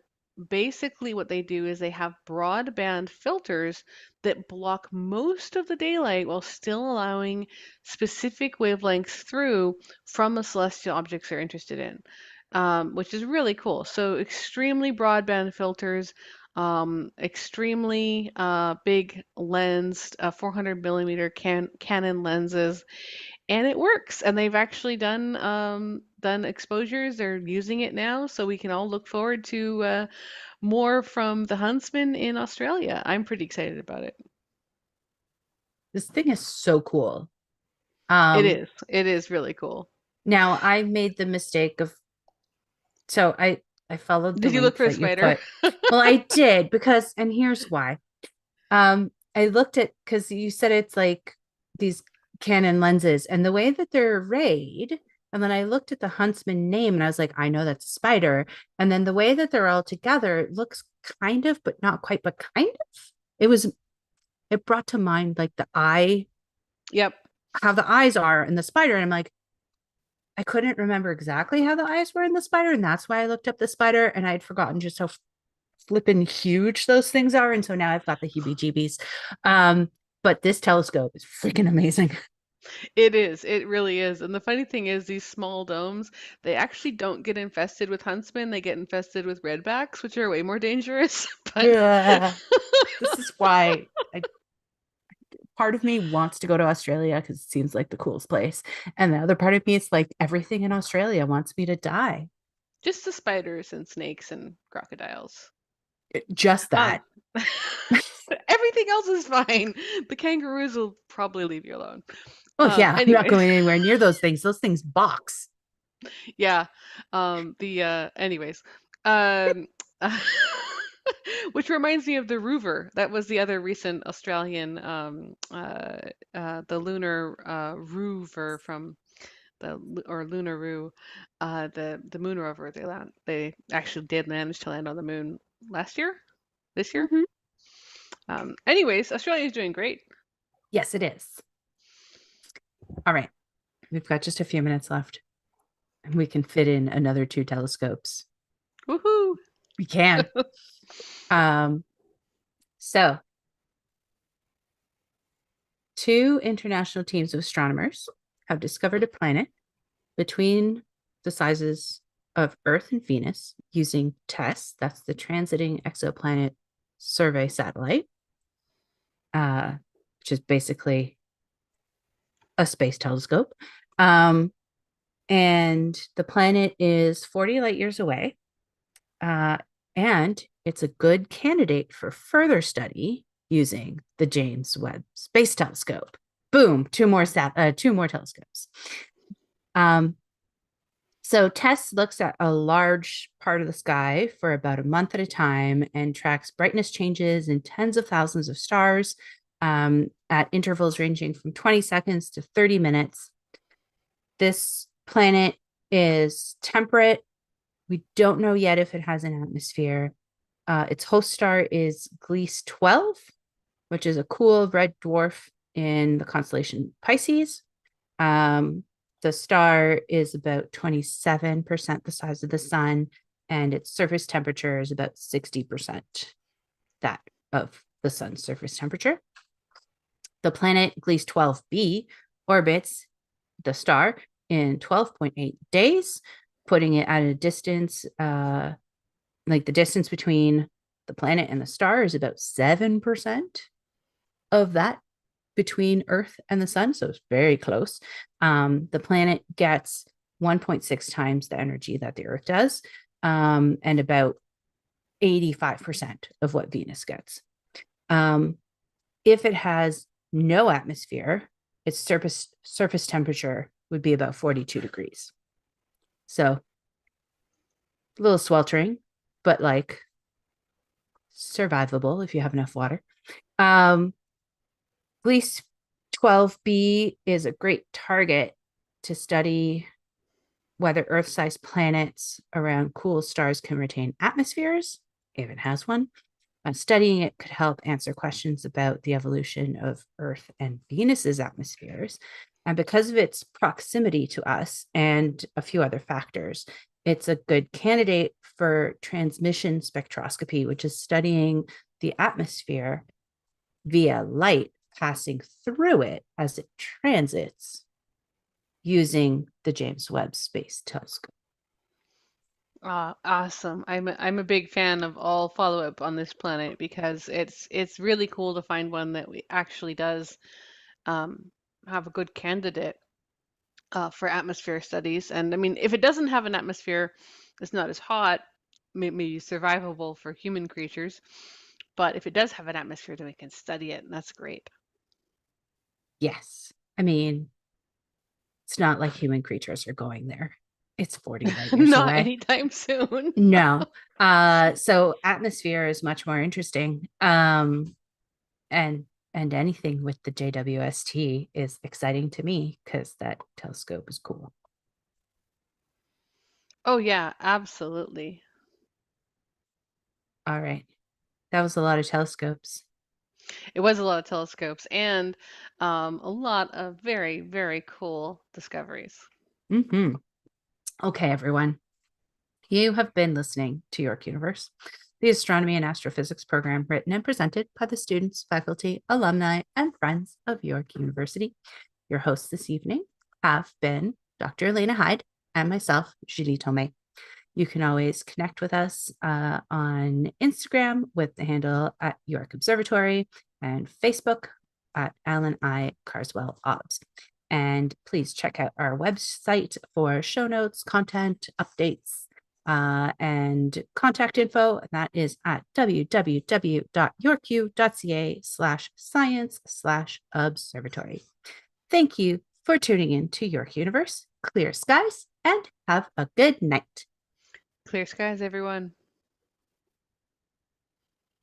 basically, what they do is they have broadband filters that block most of the daylight while still allowing specific wavelengths through from the celestial objects they're interested in, which is really cool. So, extremely broadband filters. Extremely big lens, 400 millimeter Canon lenses, and it works. And they've actually done exposures. They're using it now, so we can all look forward to more from the Huntsman in Australia. I'm pretty excited about it.
This thing is so cool.
It
Um,
is. It is really cool.
Now I made the mistake of so I followed the
Did you look
link
for a
that you
spider?
put. Well, I did because, and here's why. I looked at because you said it's like these Canon lenses and the way that they're arrayed. And then I looked at the Huntsman name and I was like, I know that's a spider. And then the way that they're all together, it looks kind of, but not quite, but kind of. It was, it brought to mind like the eye,
Yep.
how the eyes are in the spider. And I'm like, I couldn't remember exactly how the eyes were in the spider. And that's why I looked up the spider and I'd forgotten just how flippin' huge those things are. And so now I've got the heebie jeebies. Um, But this telescope is freaking amazing.
It is. It really is. And the funny thing is, these small domes, they actually don't get infested with huntsmen. They get infested with redbacks, which are way more dangerous. But
Yeah. This is why part of me wants to go to Australia because it seems like the coolest place. And the other part of me is like everything in Australia wants me to die.
just the spiders and snakes and crocodiles.
Just
Um,
that.
everything else is fine. The kangaroos will probably leave you alone.
Oh yeah, I'm not
Anyways,
going anywhere near those things. Those things box.
yeah. Anyways. Um, which reminds me of the rover. That was the other recent Australian, the lunar rover from or Lunaroo, the moon rover. They actually did manage to land on the moon last year, this year.
Mhm.
Anyways, Australia is doing great.
Yes, it is. All right. We've got just a few minutes left. And we can fit in another two telescopes.
Woohoo!
We can. Um, so two international teams of astronomers have discovered a planet between the sizes of Earth and Venus using TESS, that's the Transiting Exoplanet Survey Satellite, which is basically a space telescope. Um, and the planet is 40 light years away. And it's a good candidate for further study using the James Webb Space Telescope. Boom, two more telescopes. Um, So TESS looks at a large part of the sky for about a month at a time and tracks brightness changes in tens of thousands of stars at intervals ranging from 20 seconds to 30 minutes. This planet is temperate. We don't know yet if it has an atmosphere. Its host star is Gliese 12, which is a cool red dwarf in the constellation Pisces. Um, the star is about 27% the size of the sun, and its surface temperature is about 60% that of the sun's surface temperature. The planet Gliese 12b orbits the star in 12.8 days, putting it at a distance, like the distance between the planet and the star is about 7% of that between Earth and the sun, so it's very close. The planet gets 1.6 times the energy that the Earth does, and about 85% of what Venus gets. If it has no atmosphere, its surface temperature would be about 42 degrees. So a little sweltering, but like survivable if you have enough water. Um, Gliese 12b is a great target to study whether Earth sized planets around cool stars can retain atmospheres, if it has one. Studying it could help answer questions about the evolution of Earth and Venus's atmospheres. And because of its proximity to us and a few other factors, it's a good candidate for transmission spectroscopy, which is studying the atmosphere via light passing through it as it transits using the James Webb Space Telescope.
Awesome. I'm a big fan of all follow-up on this planet because it's really cool to find one that actually does um, have a good candidate for atmosphere studies. And I mean, if it doesn't have an atmosphere, it's not as hot, maybe survivable for human creatures. But if it does have an atmosphere, then we can study it, and that's great.
Yes. I mean, it's not like human creatures are going there. It's 40 light years
Not
away.
anytime soon.
No. So atmosphere is much more interesting. And anything with the JWST is exciting to me because that telescope is cool.
Oh yeah, absolutely.
All right. That was a lot of telescopes.
It was a lot of telescopes and a lot of very, very cool discoveries.
Okay, everyone. You have been listening to York Universe. the Astronomy and Astrophysics program written and presented by the students, faculty, alumni, and friends of York University. Your hosts this evening have been Dr. Elena Hyde and myself, Julie Tomei. You can always connect with us on Instagram with the handle at York Observatory and Facebook at Allan I. Carswell OBS. And please check out our website for show notes, content, updates, and contact info. That is at www.yorku.ca/science/observatory. Thank you for tuning in to York Universe. Clear skies and have a good night.
Clear skies, everyone.